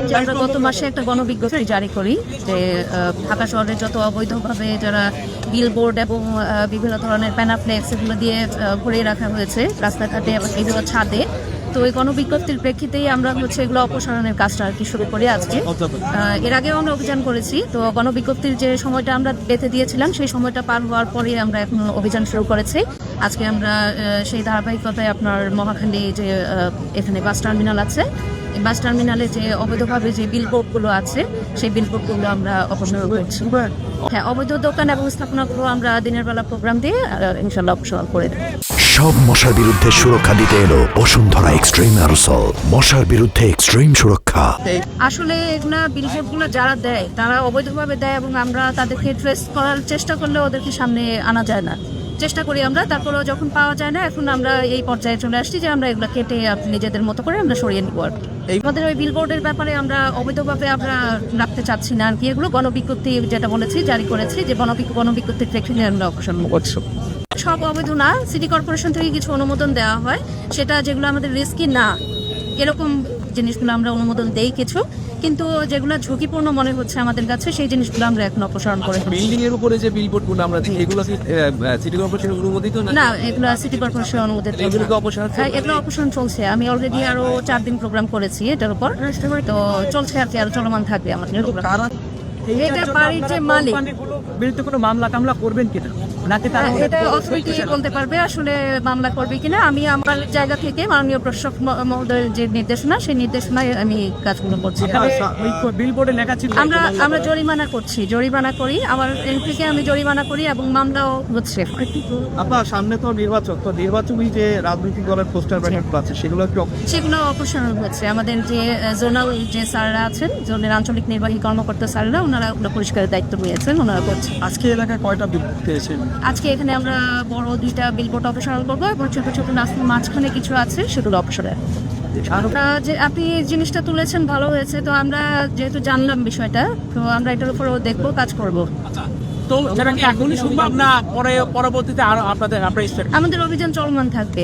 যে আমরা গত মাসে একটা গণবিজ্ঞপ্তি জারি করি যে ঢাকা শহরে যত অবৈধভাবে যারা বিলবোর্ড এবং বিভিন্ন ধরনের প্যানাফ্লেক্স এগুলো দিয়ে ভরিয়ে রাখা হয়েছে রাস্তাঘাটে এবং এগুলো ছাদে, তো ওই গণবিজ্ঞপ্তির প্রেক্ষিতেই আমরা এগুলো অপসারণের কাজটা আর কি শুরু করি আজকে। এর আগেও আমরা অভিযান করেছি, তো গণবিজ্ঞপ্তির যে সময়টা আমরা বেঁধে দিয়েছিলাম সেই সময়টা পার হওয়ার পরে আমরা এখন অভিযান শুরু করেছি। আজকে আমরা সেই ধারাবাহিকতায় আপনার মহাখালী যে এখানে বাস টার্মিনাল আছে, এই বাস টার্মিনালে যে অবৈধভাবে যে বিলবোর্ডগুলো আছে সেই বিলবোর্ডগুলো আমরা অপসারণ করছি। হ্যাঁ, অবৈধ দোকান এবং স্থাপনাগুলো আমরা দিনের বেলা প্রোগ্রাম দিয়ে ইনশাল্লাহ অপসারণ করে দেব। সব মশার বিরুদ্ধে সুরক্ষা দিতে এলো বসুন্ধরা এক্সট্রিম অ্যারোসল, মশার বিরুদ্ধে এক্সট্রিম সুরক্ষা। আসলে এগুলা বিলবোর্ডগুলো যারা দেয় তারা অবৈধভাবে দেয় এবং আমরা তাদেরকে ট্রেস করার চেষ্টা করলে ওদেরকে সামনে আনা যায় না, চেষ্টা করি আমরা, তারপরেও যখন পাওয়া যায় না এখন আমরা এই পর্যায়ে চলে আসছি যে আমরা এগুলো কেটে নিজেদের মতো করে আমরা সরিয়ে নিব আর কি। আমাদের ওই বিলবোর্ডের ব্যাপারে আমরা অবৈধভাবে আমরা রাখতে চাচ্ছি না আর কি, এগুলো গণবিজ্ঞপ্তি যেটা বলেছি জারি করেছি যে গণবিজ্ঞপ্তির প্রেক্ষিতে আমরা অপসারণ করছি। সব অবৈধ না, সিটি কর্পোরেশন থেকে কিছু অনুমোদন দেওয়া হয়, সেটা যেগুলো আমাদের রিস্কি না এরকম জিনিসগুলো আমরা অনুমোদন দেই কিছু, কিন্তু যেগুলো ঝুঁকিপূর্ণ মনে হচ্ছে আমাদের কাছে সেই জিনিসগুলো আমরা এখন অপসারণ করে। বিল্ডিং এর উপরে যে বিলবোর্ডগুলো আমরা দেখি এগুলো কি সিটি কর্পোরেশনের অনুমোদিত না? না, এগুলো সিটি কর্পোরেশন অনুমোদিত না। এগুলো অপসারণ? হ্যাঁ, এগুলো অপসারণ চলছে। আমি অলরেডি আরো 4 দিন প্রোগ্রাম করেছি এটার উপর, তো চলছে আর কি, আর চলমান থাকবে আমাদের প্রোগ্রাম। এটা বাড়ির যে মালিক বিরুদ্ধে কোনো মামলা টামলা করবেন কিনা নাকি তারা এটা অথরিটি বলতে পারবে আসলে মামলা করবে কিনা। আমি আমার জায়গা থেকে মাননীয় প্রশাসক মহোদয়ের যে নির্দেশনা সেই নির্দেশনায় আমি কাজগুলো করছি। বিলবোর্ডে লেখা ছিল আমরা জরিমানা করি আমার এন থেকে আমি জরিমানা করি এবং মামলাও হচ্ছে। আপনার সামনে তো নির্বাচনী যে রাজনৈতিক দলের পোস্টার ব্যানার আছে সেগুলো অপসারণ হচ্ছে। আমাদের যে জোনাল যে স্যাররা আছেন, জোনের আঞ্চলিক নির্বাহী কর্মকর্তা স্যাররা, ওনারা ওগুলো পরিষ্কারের দায়িত্ব নিয়েছেন, ওনারা করছেন। আজকে এলাকায় কয়টা বিলবোর্ড পেয়েছেন? আজকে এখানে আমরা বড় 2টা বিলবোর্ড অপসারণ করবো এবং ছোট ছোট রাস্তার মাঝখানে কিছু আছে সেগুলো অপসারণ। যে আপনি জিনিসটা তুলেছেন ভালো হয়েছে, তো আমরা যেহেতু জানলাম বিষয়টা, তো আমরা এটার উপরও দেখবো, কাজ করবো। তো সেটা কি এখনই সম্ভব না পরবর্তীতে আরো আপনাদের আমাদের অভিযান চলমান থাকবে।